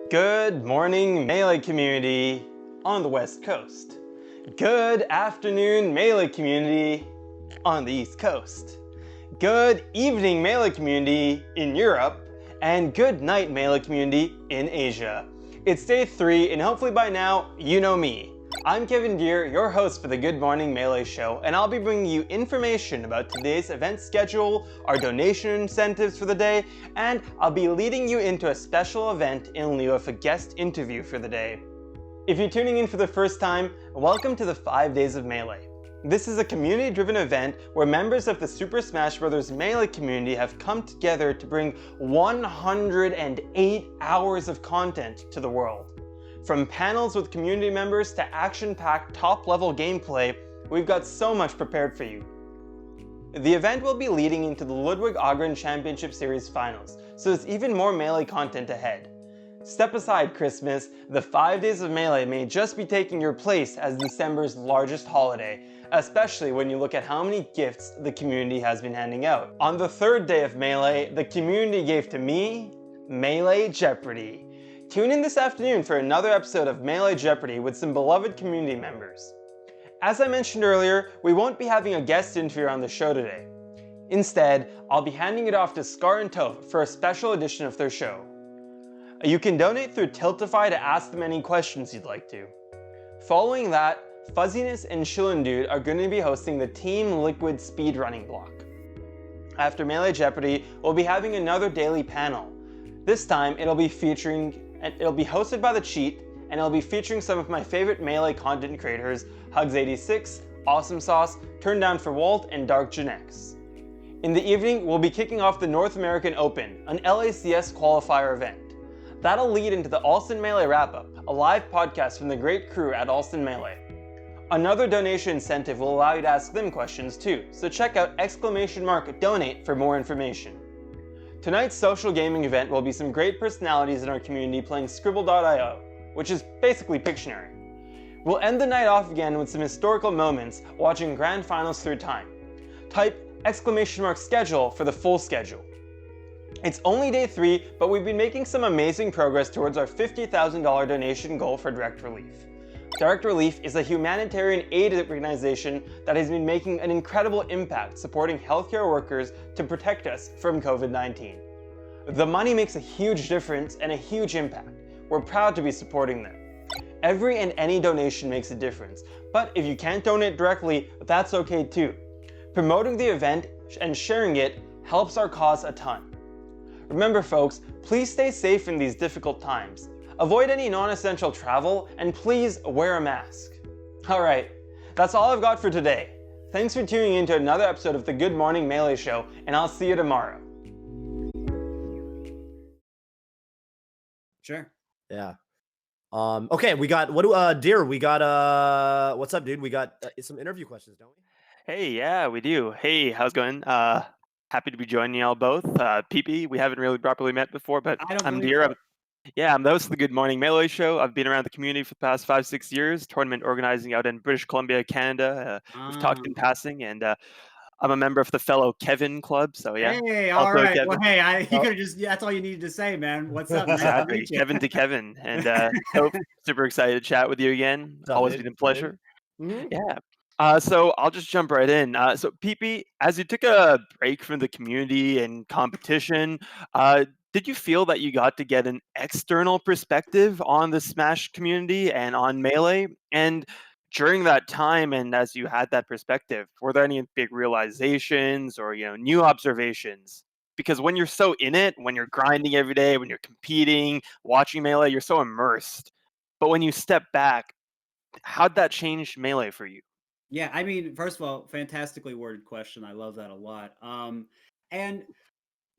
Good morning, Melee community on the West Coast. Good afternoon, Melee community on the East Coast. Good evening, Melee community in Europe. And good night, Melee community in Asia. It's day 3, and hopefully by now, you know me. I'm Kevin Dhir, your host for the Good Morning Melee show, and I'll be bringing you information about today's event schedule, our donation incentives for the day, and I'll be leading you into a special event in lieu of a guest interview for the day. If you're tuning in for the first time, welcome to the 5 Days of Melee. This is a community-driven event where members of the Super Smash Bros. Melee community have come together to bring 108 hours of content to the world. From panels with community members to action-packed top-level gameplay, we've got so much prepared for you. The event will be leading into the Ludwig Ågren Championship Series Finals, so there's even more Melee content ahead. Step aside, Christmas. The 5 Days of Melee may just be taking your place as December's largest holiday, especially when you look at how many gifts the community has been handing out. On the 3rd day of Melee, the community gave to me Melee Jeopardy! Tune in this afternoon for another episode of Melee Jeopardy! With some beloved community members. As I mentioned earlier, we won't be having a guest interview on the show today. Instead, I'll be handing it off to Scar and Toph for a special edition of their show. You can donate through Tiltify to ask them any questions you'd like to. Following that, Fuzziness and Shillendude are going to be hosting the Team Liquid speedrunning block. After Melee Jeopardy, we'll be having another daily panel. This time, it'll be hosted by The Cheat, and it'll be featuring some of my favorite Melee content creators, Hugs86, Awesome Sauce, Turn Down for Walt, and Dark Genex. In the evening, we'll be kicking off the North American Open, an LACS qualifier event. That'll lead into the Alston Melee Wrap-Up, a live podcast from the great crew at Alston Melee. Another donation incentive will allow you to ask them questions too, so check out !donate for more information. Tonight's social gaming event will be some great personalities in our community playing Scribble.io, which is basically Pictionary. We'll end the night off again with some historical moments watching Grand Finals through time. Type !schedule for the full schedule. It's only day 3, but we've been making some amazing progress towards our $50,000 donation goal for Direct Relief. Direct Relief is a humanitarian aid organization that has been making an incredible impact supporting healthcare workers to protect us from COVID-19. The money makes a huge difference and a huge impact. We're proud to be supporting them. Every and any donation makes a difference, but if you can't donate directly, that's okay too. Promoting the event and sharing it helps our cause a ton. Remember folks, please stay safe in these difficult times. Avoid any non-essential travel, and please wear a mask. Alright, that's all I've got for today. Thanks for tuning in to another episode of the Good Morning Melee Show, and I'll see you tomorrow. Sure. Yeah. Okay, we got Dhir, we got what's up, dude? We got some interview questions, don't we? Hey, yeah, we do. Hey, how's it going? Happy to be joining y'all both. PP, we haven't really properly met before, but I'm Dhir. So. I'm the host of the Good Morning Melee Show. I've been around the community for the past 5-6 years, tournament organizing out in British Columbia, Canada. We've talked in passing, and I'm a member of the fellow Kevin Club, so yeah. Hey, all right. Kevin. Well, hey, you could have that's all you needed to say, man. What's up, man? Exactly. Kevin to Kevin. And so super excited to chat with you again. Always been a pleasure. Mm-hmm. Yeah. So I'll just jump right in. So PP, as you took a break from the community and competition, did you feel that you got to get an external perspective on the Smash community and on Melee? And during that time, and as you had that perspective, were there any big realizations or new observations? Because when you're so in it, when you're grinding every day, when you're competing, watching Melee, you're so immersed. But when you step back, how'd that change Melee for you? Yeah, I mean, first of all, fantastically worded question. I love that a lot. And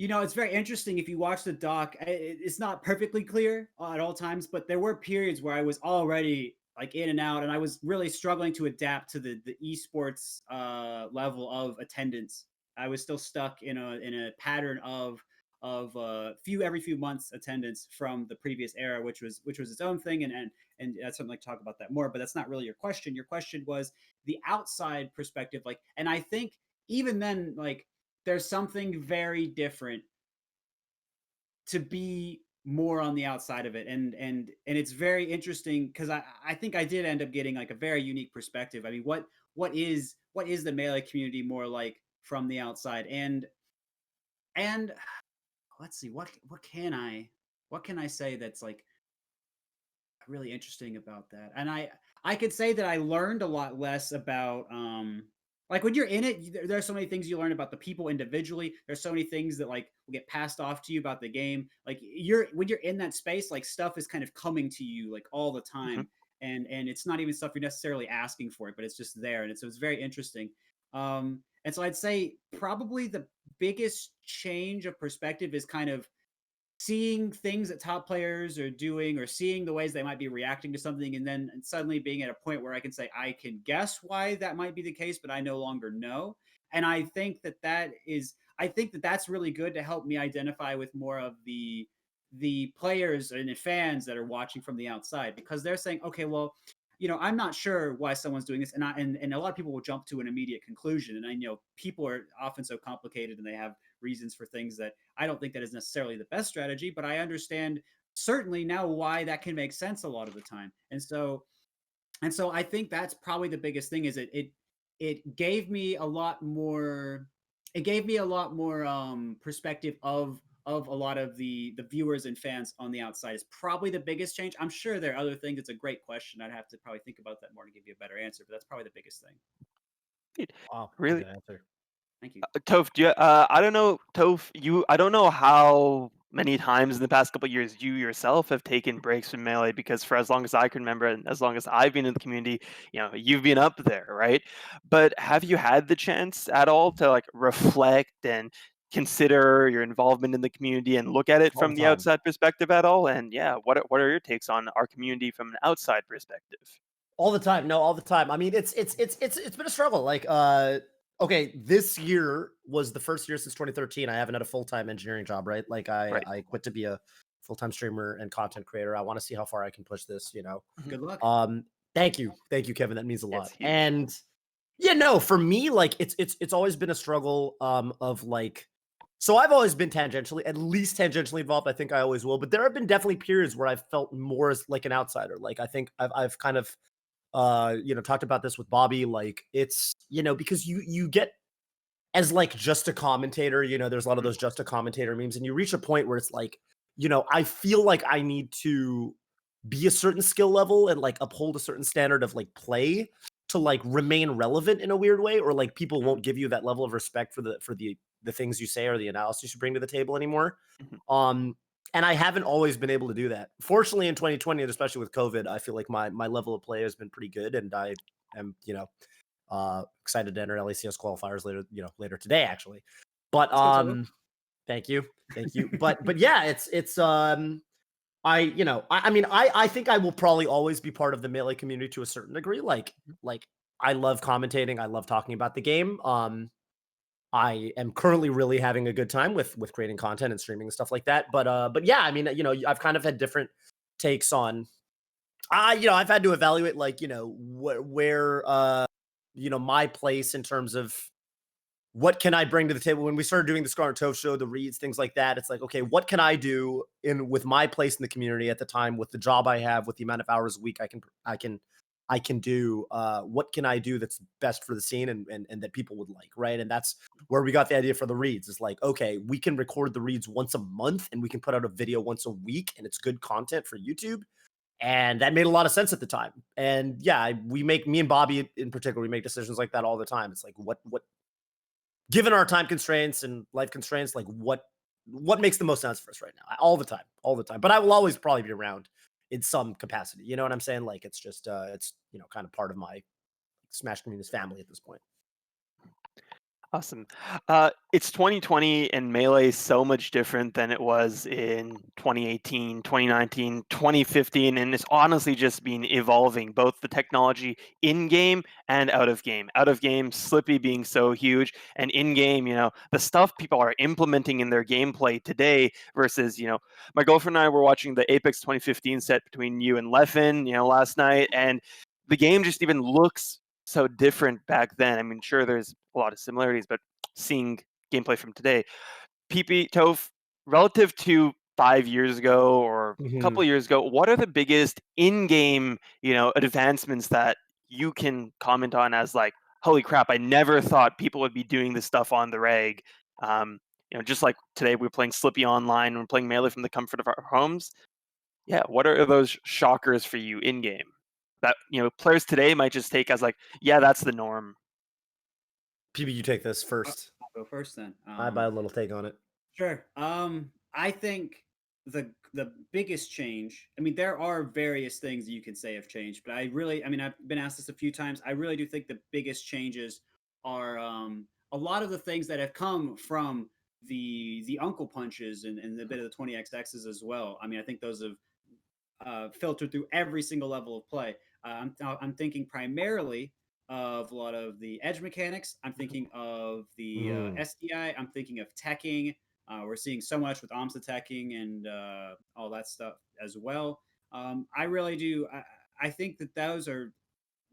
it's very interesting if you watch the doc. It's not perfectly clear at all times, but there were periods where I was already like in and out, and I was really struggling to adapt to the esports level of attendance. I was still stuck in a pattern of every few months attendance from the previous era, which was its own thing, and that's something like talk about that more. But that's not really your question. Your question was the outside perspective, and I think even then, there's something very different to be more on the outside of it, and it's very interesting because I think I did end up getting like a very unique perspective. I mean, what is the Melee community more like from the outside? And let's see, what can I say that's like really interesting about that? And I could say that I learned a lot less about like when you're in it, there's so many things you learn about the people individually. There's so many things that like will get passed off to you about the game. Like when you're in that space, like stuff is kind of coming to you like all the Mhm. time, and it's not even stuff you're necessarily asking for it, but it's just there, and so it's very interesting. And so I'd say probably the biggest change of perspective is kind of seeing things that top players are doing or seeing the ways they might be reacting to something, and then suddenly being at a point where I can say I can guess why that might be the case, but I no longer know. And I think that that's really good to help me identify with more of the players and the fans that are watching from the outside, because they're saying, okay, well, I'm not sure why someone's doing this, and a lot of people will jump to an immediate conclusion, and I know people are often so complicated and they have reasons for things that I don't think that is necessarily the best strategy, but I understand certainly now why that can make sense a lot of the time. And so I think that's probably the biggest thing is it gave me a lot more perspective of a lot of the viewers and fans on the outside is probably the biggest change. I'm sure there are other things. It's a great question. I'd have to probably think about that more to give you a better answer, but that's probably the biggest thing. Wow, that's a Really? good answer. Thank you. Toph, I don't know, Toph, I don't know how many times in the past couple of years you yourself have taken breaks from Melee, because for as long as I can remember and as long as I've been in the community, you've been up there, right? But have you had the chance at all to like reflect and consider your involvement in the community and look at it All from the the time. outside perspective at all? And yeah, what are your takes on our community from an outside perspective? All the time. No, all the time. I mean, it's been a struggle. Like, okay, this year was the first year since 2013 I haven't had a full-time engineering job, right? Like Right. I quit to be a full-time streamer and content creator. I want to see how far I can push this, Mhm. Good luck. Thank you. Thank you, Kevin. That means a It's lot. huge. And yeah, no, for me, like it's always been a struggle of like, so I've always been at least tangentially involved. I think I always will, but there have been definitely periods where I've felt more as like an outsider. Like I think I've kind of talked about this with Bobby. Like it's, because you get as like just a commentator, there's a lot of Mhm. those just a commentator memes, and you reach a point where it's like, I feel like I need to be a certain skill level and like uphold a certain standard of like play to like remain relevant in a weird way, or like people Mhm. won't give you that level of respect for the things you say or the analysis you bring to the table anymore. Mhm. Um, and I haven't always been able to do that. Fortunately, in 2020, and especially with COVID, I feel like my level of play has been pretty good, and I am excited to enter LACS qualifiers later today actually. But Let's go, Toto. thank you, but yeah, it's I mean, I think I will probably always be part of the Melee community to a certain degree. Like I love commentating. I love talking about the game. I am currently really having a good time with creating content and streaming and stuff like that. But yeah, I mean, I've kind of had different takes on. I've had to evaluate like where my place in terms of what can I bring to the table when we started doing the Scarlet Toph show, the reads, things like that. It's like, okay, what can I do with my place in the community at the time, with the job I have, with the amount of hours a week I can do? What can I do that's best for the scene and that people would like, right? And that's where we got the idea for the reads. It's like, okay, we can record the reads once a month and we can put out a video once a week, and it's good content for YouTube. And that made a lot of sense at the time. And yeah, me and Bobby in particular, we make decisions like that all the time. It's like, what given our time constraints and life constraints, like what makes the most sense for us right now? All the time. But I will always probably be around in some capacity. You know what I'm saying? Like it's just it's kind of part of my Smash Community's family at this point. Awesome. It's 2020 and Melee is so much different than it was in 2018, 2019, 2015, and it's honestly just been evolving, both the technology in-game and out of game. Out of game, Slippy being so huge, and in-game, the stuff people are implementing in their gameplay today versus, my girlfriend and I were watching the Apex 2015 set between you and Leffen, last night, and the game just even looks so different back then. I mean, sure, there's a lot of similarities, but seeing gameplay from today, PP Toph, relative to 5 years ago or a Mhm. couple of years ago, what are the biggest in-game, advancements that you can comment on as like, holy crap, I never thought people would be doing this stuff on the reg. Just like today we're playing Slippy online, we're playing Melee from the comfort of our homes. Yeah, what are those shockers for you in game that players today might just take as like, yeah, that's the norm? PB, you take this first. I'll go first then. I buy a little take on it. Sure. I think the biggest change. I mean, there are various things you can say have changed, but I've been asked this a few times. I really do think the biggest changes are a lot of the things that have come from the uncle punches and a bit of the 20xx's as well. I mean, I think those have filtered through every single level of play. I'm thinking primarily of a lot of the edge mechanics. I'm thinking of the SDI. I'm thinking of teching. We're seeing so much with OMSA teching and all that stuff as well. I really do. I think that those are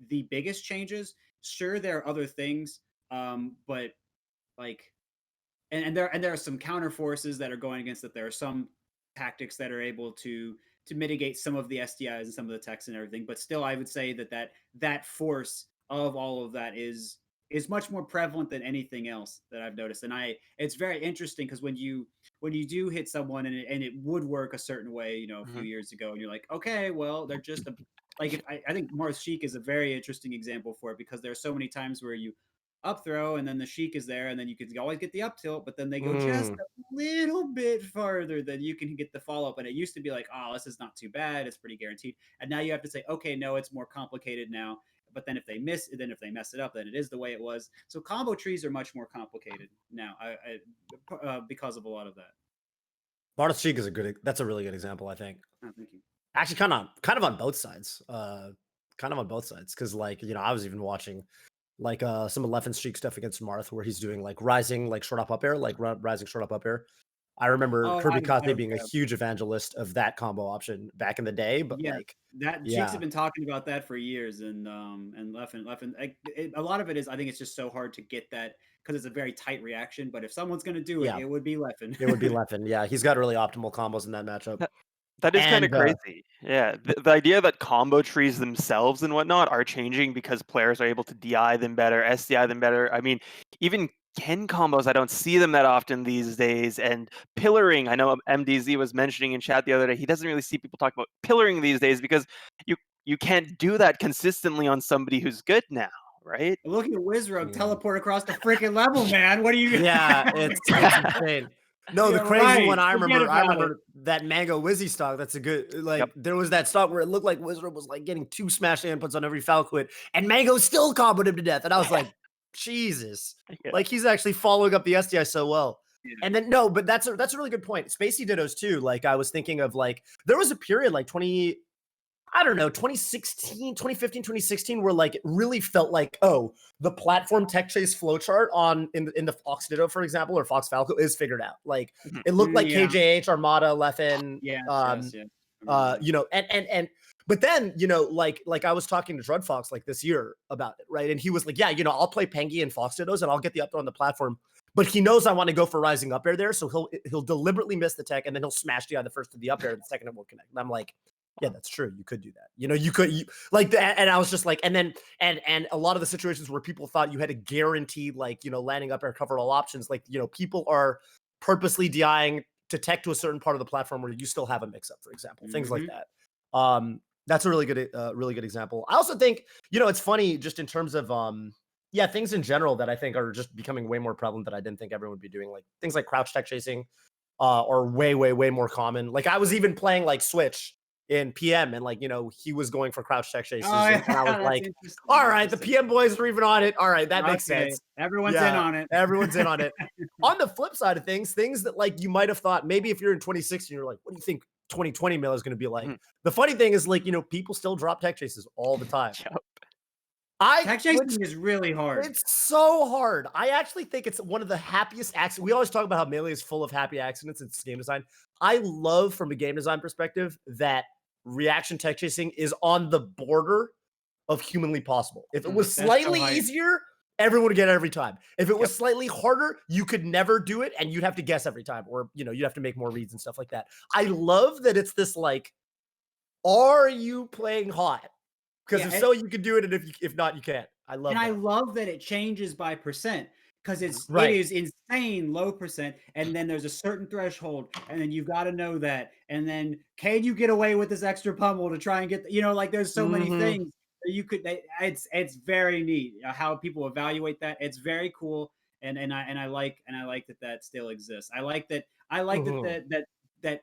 the biggest changes. Sure, there are other things, but like, and there are some counter forces that are going against it. There are some tactics that are able to mitigate some of the SDIs and some of the techs and everything. But still, I would say that force of all of that is much more prevalent than anything else that I've noticed. And it's very interesting because when you do hit someone and it would work a certain way, a few years ago, and you're like, okay, well, they're just like, if I think Mars Sheik is a very interesting example for it, because there are so many times where you up throw and then the Sheik is there and then you can always get the up tilt, but then they go just a little bit farther than you can get the follow up. And it used to be like, oh, this is not too bad, it's pretty guaranteed. And now you have to say, okay, no, it's more complicated now. But then if they mess it up, then it is the way it was. So combo trees are much more complicated now, because of a lot of that. Mars Sheik is that's a really good example, I think. Oh, thank you. Actually, kind of on both sides. Because I was even watching like some of Leffen's Sheik stuff against Marth, where he's doing like rising, like short up air, like rising short up air. I remember Kirby Kazme being a huge evangelist of that combo option back in the day. But Sheiks have been talking about that for years, and Leffen, a lot of it is, I think it's just so hard to get that because it's a very tight reaction. But if someone's going to do it, it would be Leffen. It would be Leffen. Yeah, he's got really optimal combos in that matchup. That is kind of crazy. Yeah, the idea that combo trees themselves and whatnot are changing because players are able to DI them better, SDI them better. I mean, even Ken combos, I don't see them that often these days. And pillaring, I know MDZ was mentioning in chat the other day, he doesn't really see people talk about pillaring these days because you can't do that consistently on somebody who's good now, right? Look at Wizrobe teleport across the freaking level, man. What are you? Yeah, it's insane. No, the crazy one I remember that Mango Wizzy stock. That's a good, there was that stock where it looked like Wizard was like getting 2 smash inputs on every foul quit, and Mango still comboed him to death. And I was like, Jesus, like he's actually following up the SDI so well. Yeah. And then, no, but that's a really good point. Spacey Dittos too. Like I was thinking of there was a period like 2016, 2015, 2016, where like it really felt like, oh, the platform tech chase flowchart in the Fox Ditto, for example, or Fox Falco is figured out. Like it looked like KJH, Armada, Leffen, but then, like I was talking to Drud Fox like this year about it, right? And he was like, yeah, I'll play Pengi and Fox Dittos and I'll get the up throw on the platform. But he knows I want to go for rising up air there, so he'll deliberately miss the tech and then he'll smash the first to the up air, and the second it won't connect. And I'm like, yeah, that's true. You could do that. And I was just like, and a lot of the situations where people thought you had to guarantee landing up air, cover all options. People are purposely DIing to tech to a certain part of the platform where you still have a mix up, for example, things like that. That's a really good example. I also think, it's funny just in terms of, things in general that I think are just becoming way more prevalent that I didn't think everyone would be doing. Like things like crouch tech chasing are way, way, way more common. Like I was even playing like Switch in PM and he was going for crouch tech chases. And I was like, all right, the PM boys are even on it. All right, that makes sense. Everyone's in on it. Everyone's in on it. On the flip side of things that you might have thought, maybe if you're in 2016, you're like, what do you think 2020 Melee is going to be like? The funny thing is people still drop tech chases all the time. Tech chasing is really hard. It's so hard. I actually think it's one of the happiest accidents. We always talk about how Melee is full of happy accidents. It's game design. I love, from a game design perspective, that reaction tech chasing is on the border of humanly possible. If it was slightly easier, everyone would get it every time. If it was slightly harder, you could never do it, and you'd have to guess every time, or you'd have to make more reads and stuff like that. I love that it's this like, are you playing hot? Because if so, you can do it, and if not, you can't. I love And that. I love that it changes by percent, because it Right. is insane low percent, and then there's a certain threshold, and then you've got to know that, and then can you get away with this extra pummel to try and get like there's so many things that you could. It's very neat how people evaluate that. It's very cool, and I like that still exists. I like that that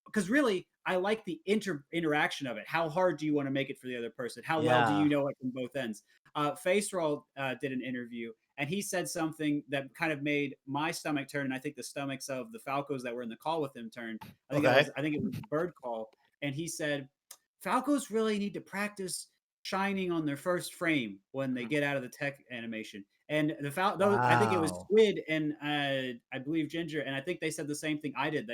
because really I like the interaction of it. How hard do you want to make it for the other person? How well do you know it from both ends? Face Roll did an interview, and he said something that kind of made my stomach turn, and I think the stomachs of the Falcos that were in the call with him turned. I think it was Bird Call, and he said Falcos really need to practice shining on their first frame when they get out of the tech animation. And I think it was Squid and I believe Ginger, and I think they said the same thing I did.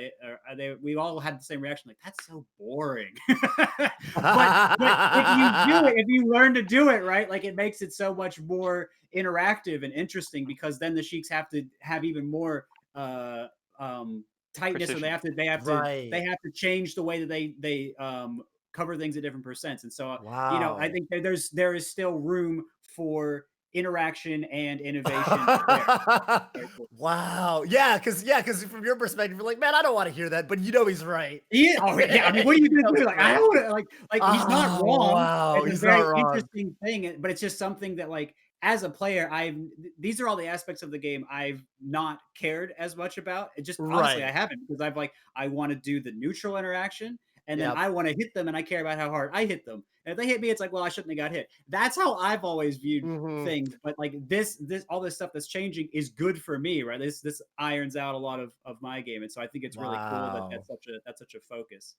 We all had the same reaction, like that's so boring. but if you learn to do it right, like it makes it so much more interactive and interesting, because then the Sheiks have to have even more tightness, precision. So they have to change the way that they cover things at different percents. And so I think there is still room for interaction and innovation. Wow. Yeah, because from your perspective, you're like, man, I don't want to hear that, but he's right. Yeah. Oh yeah. I mean, what are you gonna do? Like, I don't want to he's not wrong. Wow. It's a very interesting thing, but it's just something that like as a player, these are all the aspects of the game I've not cared as much about. It just honestly I haven't, because I want to do the neutral interaction. And then I want to hit them, and I care about how hard I hit them. And if they hit me, it's like, well, I shouldn't have got hit. That's how I've always viewed things. But like this all this stuff that's changing is good for me, right? This irons out a lot of my game, and so I think it's really cool that that's such a focus.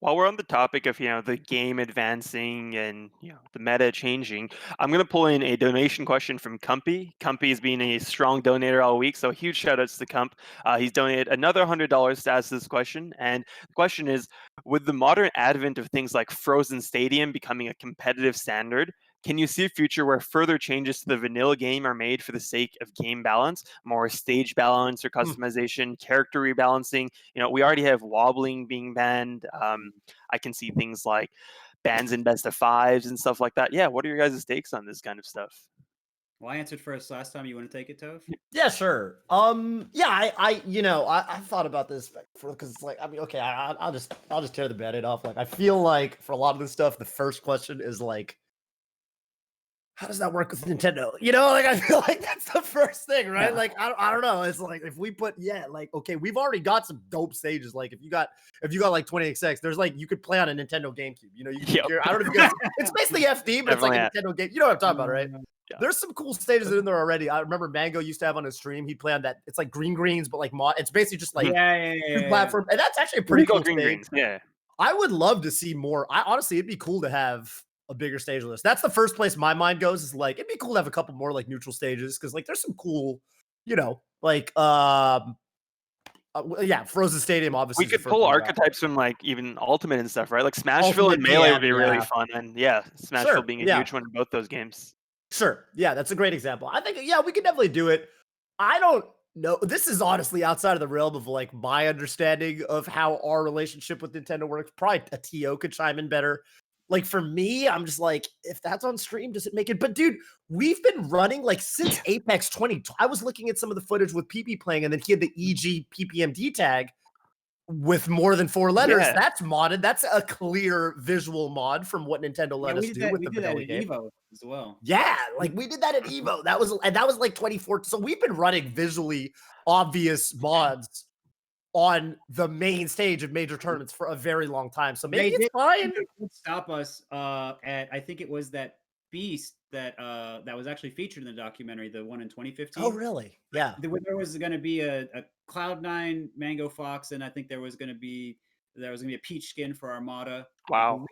While we're on the topic of the game advancing and the meta changing, I'm gonna pull in a donation question from Cumpy. Cumpy's been a strong donator all week, so huge shout outs to Cump. He's donated another $100 to ask this question, and the question is: with the modern advent of things like Frozen Stadium becoming a competitive standard, can you see a future where further changes to the vanilla game are made for the sake of game balance, more stage balance or customization, character rebalancing? We already have wobbling being banned. I can see things like bans in best of fives and stuff like that. Yeah, what are your guys' takes on this kind of stuff? Well, I answered first last time. You want to take it, Toph? Yeah, sure. Yeah, I thought about this because it's like, I mean, okay, I'll just tear the Band-Aid off. Like, I feel like for a lot of this stuff, the first question is like, how does that work with Nintendo? Like I feel like that's the first thing, right? Like I don't know. It's like if we put okay, we've already got some dope stages. Like if you got like 20XX, there's like you could play on a Nintendo GameCube. I don't know if you guys. It's basically FD, but it's like a Nintendo game. You know what I'm talking about, right? Yeah. There's some cool stages in there already. I remember Mango used to have on his stream. He'd play on that. It's like Green Greens, but like it's basically just like platform, and that's actually a pretty cool Green stage. Greens. Yeah, I would love to see more. Honestly, it'd be cool to have a bigger stage list. That's the first place my mind goes, is like it'd be cool to have a couple more like neutral stages, because like there's some cool, like Frozen Stadium obviously. We could pull archetypes from like even Ultimate and stuff, right? Like Smashville and Melee would be really fun, and Smashville being a huge one in both those games. Sure, yeah, that's a great example. I think we could definitely do it. I don't know. This is honestly outside of the realm of like my understanding of how our relationship with Nintendo works. Probably a TO could chime in better. Like for me, I'm just like, if that's on stream, does it make it? But dude, we've been running like since Apex 20. I was looking at some of the footage with PP playing, and then he had the EG PPMD tag with more than 4 letters. Yeah. That's modded. That's a clear visual mod from what Nintendo let us do with the vanilla game. Evo as well. Yeah, like we did that at Evo. That was like 2014. So we've been running visually obvious mods on the main stage of major tournaments for a very long time. So maybe it's fine. Stop us at, I think it was that beast that was actually featured in the documentary, the one in 2015. Oh, really? Yeah. There was going to be a Cloud9 Mango Fox, and I think there was going to be a Peach skin for Armada. Wow.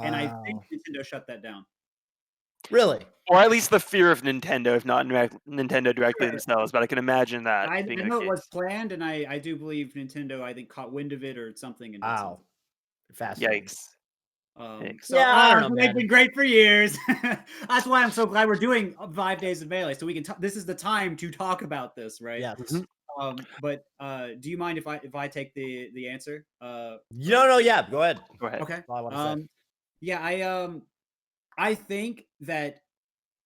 And I think Nintendo shut that down. Really? Or at least the fear of Nintendo, if not Nintendo directly themselves. But I can imagine that. I know it was planned, and I do believe Nintendo, I think, caught wind of it or something. And wow. Fascinating. Yikes. So Yeah, I don't know, they've man. been great for years. That's why I'm so glad we're doing 5 days of Melee, so we can. This is the time to talk about this, right? Yeah. But do you mind if I take the answer? No, yeah, go ahead. Go ahead. Okay. That's all I want to say. Yeah, I think that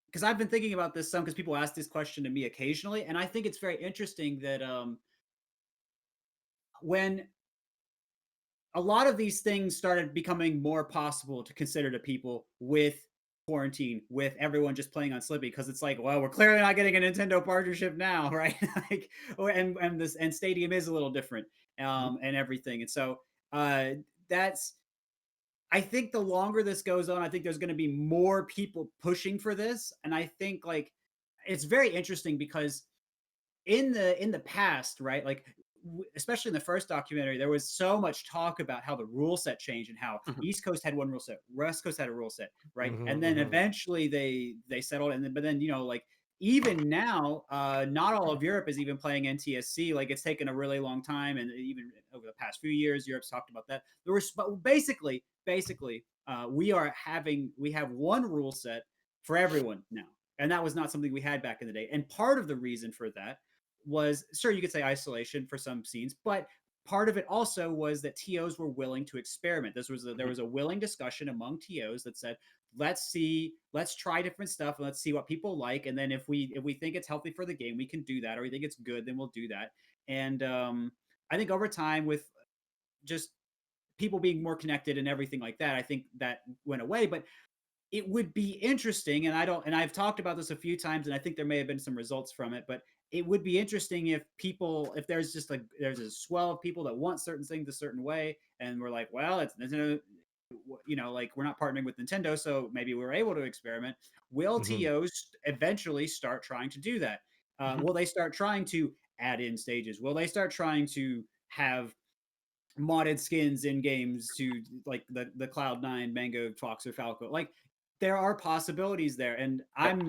because I've been thinking about this some because people ask this question to me occasionally, and I think it's very interesting that when a lot of these things started becoming more possible to consider to people with quarantine, with everyone just playing on Slippy, because it's like, well, we're clearly not getting a Nintendo partnership now, right? Like, and Stadium is a little different, and everything, and so that's. I think the longer this goes on, I think there's going to be more people pushing for this, and I think like it's very interesting because in the past, right? Like especially in the first documentary, there was so much talk about how the rule set changed and how Mhm. East Coast had one rule set, West Coast had a rule set, right? Mhm, And then mhm. eventually they settled, and then but then like even now, not all of Europe is even playing NTSC. Like it's taken a really long time, and even over the past few years, Europe's talked about that. There was, but basically, we have one rule set for everyone now, and that was not something we had back in the day. And part of the reason for that was, sure, you could say isolation for some scenes, but part of it also was that TOs were willing to experiment. There was a willing discussion among TOs that said, let's try different stuff and let's see what people like, and then if we think it's healthy for the game, we can do that, or we think it's good, then we'll do that. And I think over time, with just people being more connected and everything like that, I think that went away. But it would be interesting, and I've talked about this a few times, and I think there may have been some results from it, but it would be interesting if there's just like there's a swell of people that want certain things a certain way, and we're like, well, it's like we're not partnering with Nintendo, so maybe we're able to experiment. Will Mhm. TOs eventually start trying to do that? Mhm. Will they start trying to add in stages? Will they start trying to have modded skins in games to like the Cloud9, Mango, Fox, or Falco? Like there are possibilities there, and Yep.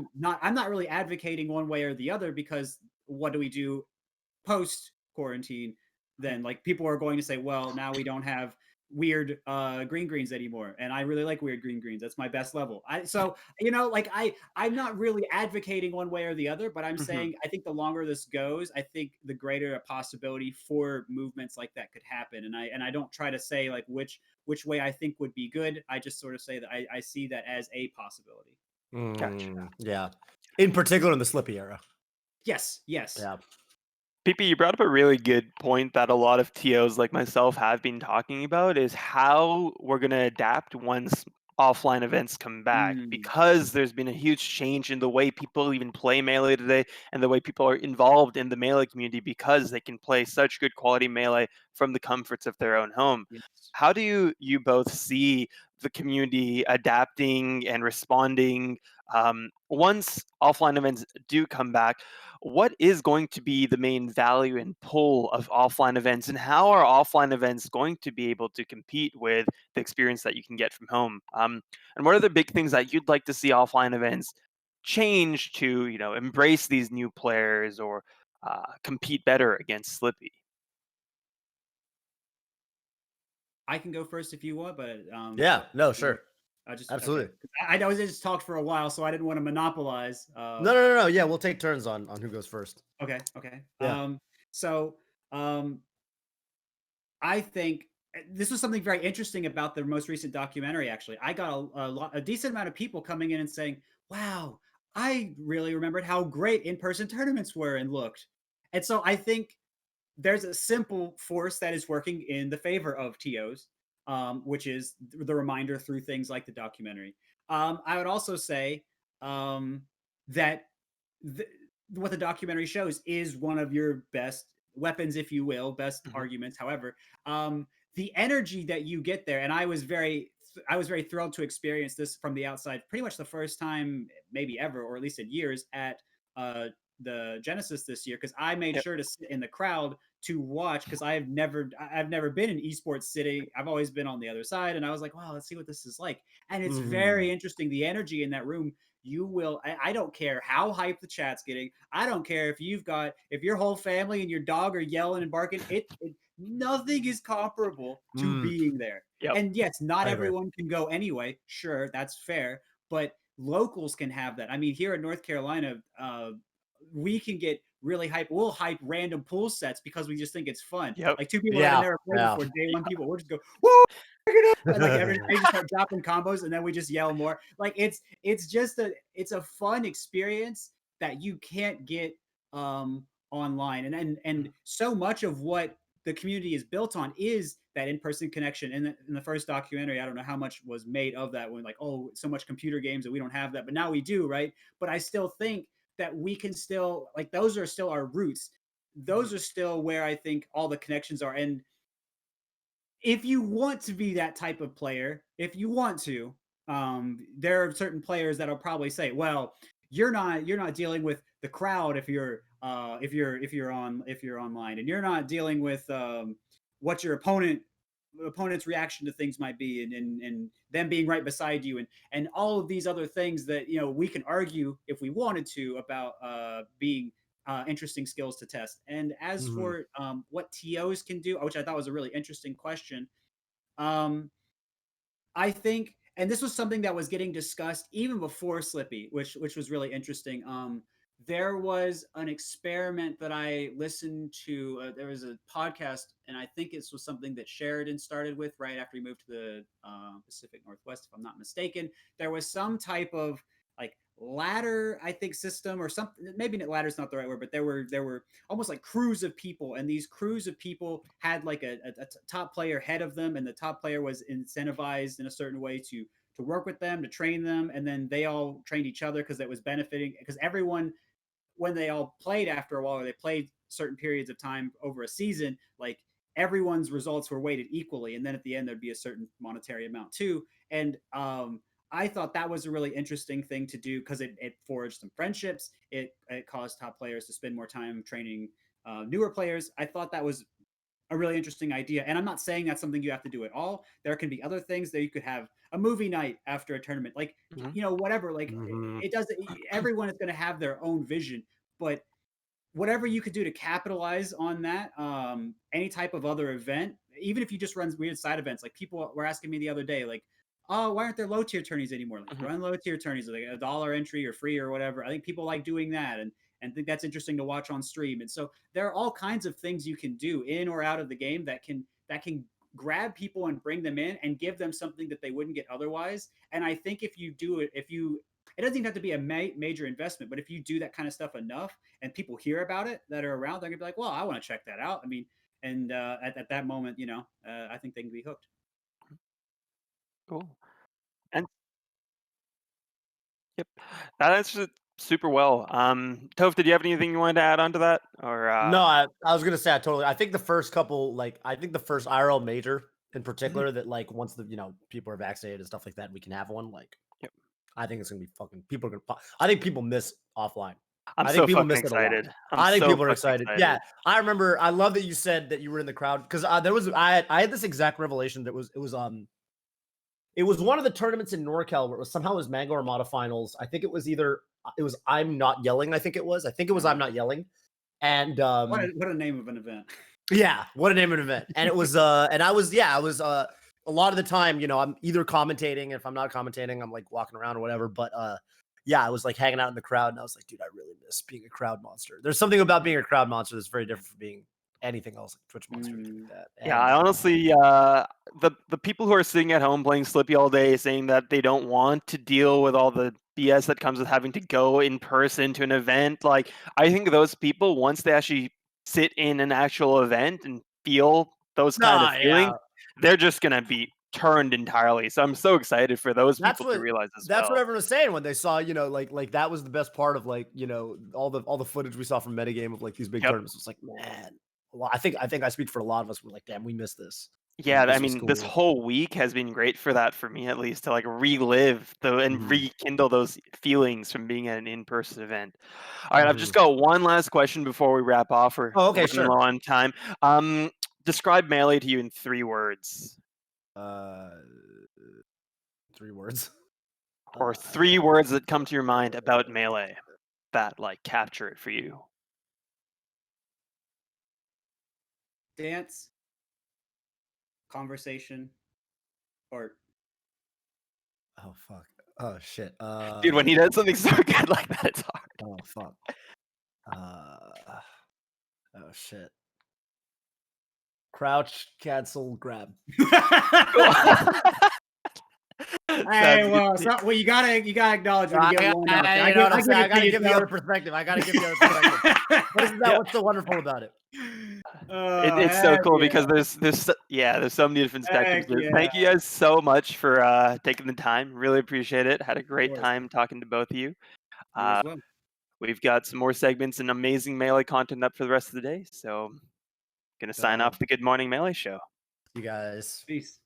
I'm not really advocating one way or the other, because what do we do post quarantine? Then like people are going to say, well, now we don't have weird green greens anymore, and I really like weird green greens. That's my best level. I'm not really advocating one way or the other, but I'm Mhm. saying I think the longer this goes, I think the greater a possibility for movements like that could happen. And I don't try to say like which way I think would be good. I just sort of say that I see that as a possibility. Gotcha. Yeah. In particular in the Slippy era. Yes, yes. Yeah. PP, you brought up a really good point that a lot of TOs like myself have been talking about, is how we're going to adapt once offline events come back, Mm, because there's been a huge change in the way people even play Melee today and the way people are involved in the Melee community, because they can play such good quality Melee from the comforts of their own home. yes. How do you both see the community adapting and responding once offline events do come back? What is going to be the main value and pull of offline events, and how are offline events going to be able to compete with the experience that you can get from home? And what are the big things that you'd like to see offline events change to, embrace these new players or compete better against Slippy? I can go first if you want, but Yeah, no, sure. I just okay. Absolutely. I know this just talked for a while, so I didn't want to monopolize. No. Yeah, we'll take turns on who goes first. Okay. Yeah. So um, I think this was something very interesting about the most recent documentary. Actually, I got a decent amount of people coming in and saying, "Wow, I really remembered how great in-person tournaments were and looked." And so I think there's a simple force that is working in the favor of TOs, which is the reminder through things like the documentary. I would also say that th- what the documentary shows is one of your best weapons, if you will, best Mhm. arguments. However, the energy that you get there, and I was very thrilled to experience this from the outside, pretty much the first time, maybe ever, or at least in years, at uh, the Genesis this year, because I made Yep. sure to sit in the crowd to watch, because I've never been in esports city. I've always been on the other side, and I was like, wow, let's see what this is like. And it's Mhm. very interesting. The energy in that room, I don't care how hyped the chat's getting. I don't care if if your whole family and your dog are yelling and barking. nothing is comparable to being there. Yep. And yes, not I agree. everyone can go anyway. Sure, that's fair, but locals can have that. I mean, here in North Carolina, we can get really hype. We'll hype random pool sets because we just think it's fun. Yep. Like two people that have Yeah, never played yeah. before, day one people, we'll just go, woo! And like they just start dropping combos, and then we just yell more. Like it's just a fun experience that you can't get online, and so much of what the community is built on is that in-person connection. In the first documentary, I don't know how much was made of that, when like, oh, so much computer games that we don't have that, but now we do, right? But I still think that we can still, like, those are still our roots. Those are still where I think all the connections are. And if you want to be that type of player, if you want to, there are certain players that'll probably say, well, you're not dealing with the crowd if you're online, and you're not dealing with what your opponent's reaction to things might be, and them being right beside you, and all of these other things that we can argue if we wanted to about being interesting skills to test. And as for what TOs can do, which I thought was a really interesting question, I think, and this was something that was getting discussed even before Slippy, which was really interesting. There was an experiment that I listened to. There was a podcast, and I think this was something that Sheridan started with right after he moved to the Pacific Northwest, if I'm not mistaken. There was some type of like ladder, I think, system or something. Maybe ladder's not the right word, but there were almost like crews of people, and these crews of people had like a top player head of them, and the top player was incentivized in a certain way to work with them, to train them, and then they all trained each other because it was benefiting, because everyone, when they all played after a while, or they played certain periods of time over a season, like everyone's results were weighted equally, and then at the end there'd be a certain monetary amount too. And I thought that was a really interesting thing to do because it forged some friendships. It caused top players to spend more time training newer players. I thought that was a really interesting idea. And I'm not saying that's something you have to do at all. There can be other things that you could have a movie night after a tournament, like, whatever, like it does. Everyone is going to have their own vision, but whatever you could do to capitalize on that, any type of other event, even if you just run weird side events, like people were asking me the other day, like, oh, why aren't there low tier tourneys anymore? Like, run low tier tourneys, like $1 entry or free or whatever. I think people like doing that, and think that's interesting to watch on stream. And so there are all kinds of things you can do in or out of the game that can grab people and bring them in and give them something that they wouldn't get otherwise. And I think if you do it, it doesn't even have to be a major investment, but if you do that kind of stuff enough and people hear about it that are around, they're gonna be like, well, I want to check that out. I mean, and at that moment, I think they can be hooked. Cool. And yep, that answers it super well. Toph, did you have anything you wanted to add on to that? Or No, I was gonna say I think the first couple, like I think the first IRL major in particular, that like once the people are vaccinated and stuff like that, we can have one. Like, Yep. I think it's gonna be fucking. People are gonna. I think people miss offline. I'm I so think people fucking miss it a lot. excited. I think so people are fucking excited. Yeah, I remember. I love that you said that you were in the crowd because there was I had this exact revelation that it was one of the tournaments in NorCal where it was somehow Mango Armada finals. I think it was I'm Not Yelling. I think it was I'm Not Yelling. And What a name of an event. Yeah, what a name of an event. And it was and I was a lot of the time, I'm either commentating. If I'm not commentating, I'm like walking around or whatever. But yeah, I was like hanging out in the crowd, and I was like, dude, I really miss being a crowd monster. There's something about being a crowd monster that's very different from being anything else, like Twitch monster, like that. Yeah, I honestly, the people who are sitting at home playing Slippy all day, saying that they don't want to deal with all the BS that comes with having to go in person to an event, like I think those people, once they actually sit in an actual event and feel those kind of feelings, they're just gonna be turned entirely. So I'm so excited for those people to realize as well. That's what everyone was saying when they saw, like that was the best part of like, all the footage we saw from metagame of like these big tournaments. It's like, man, I think I speak for a lot of us. We're like, damn, we miss this. Yeah, This I was mean, cool. this whole week has been great for that, for me at least, to like relive and rekindle those feelings from being at an in-person event. All right, I've just got one last question before we wrap off. We're okay, running sure. low on time. Describe Melee to you in 3 words. 3 words. Or 3 words that come to your mind about Melee that like capture it for you. Dance, conversation, or Oh fuck. Oh shit. Dude, when he does something so good like that, it's hard. Oh fuck. Oh shit. Crouch, cancel, grab. Hey, Sounds well, good. you gotta acknowledge when you get one up. I gotta give the other perspective. I gotta give the other perspective. But isn't that what's so wonderful about it? It's so cool because there's so many different spectrums. Thank you guys so much for taking the time. Really appreciate it. Had a great time talking to both of you. We've got some more segments and amazing Melee content up for the rest of the day. So gonna sign off the Good Morning Melee show. You guys. Peace.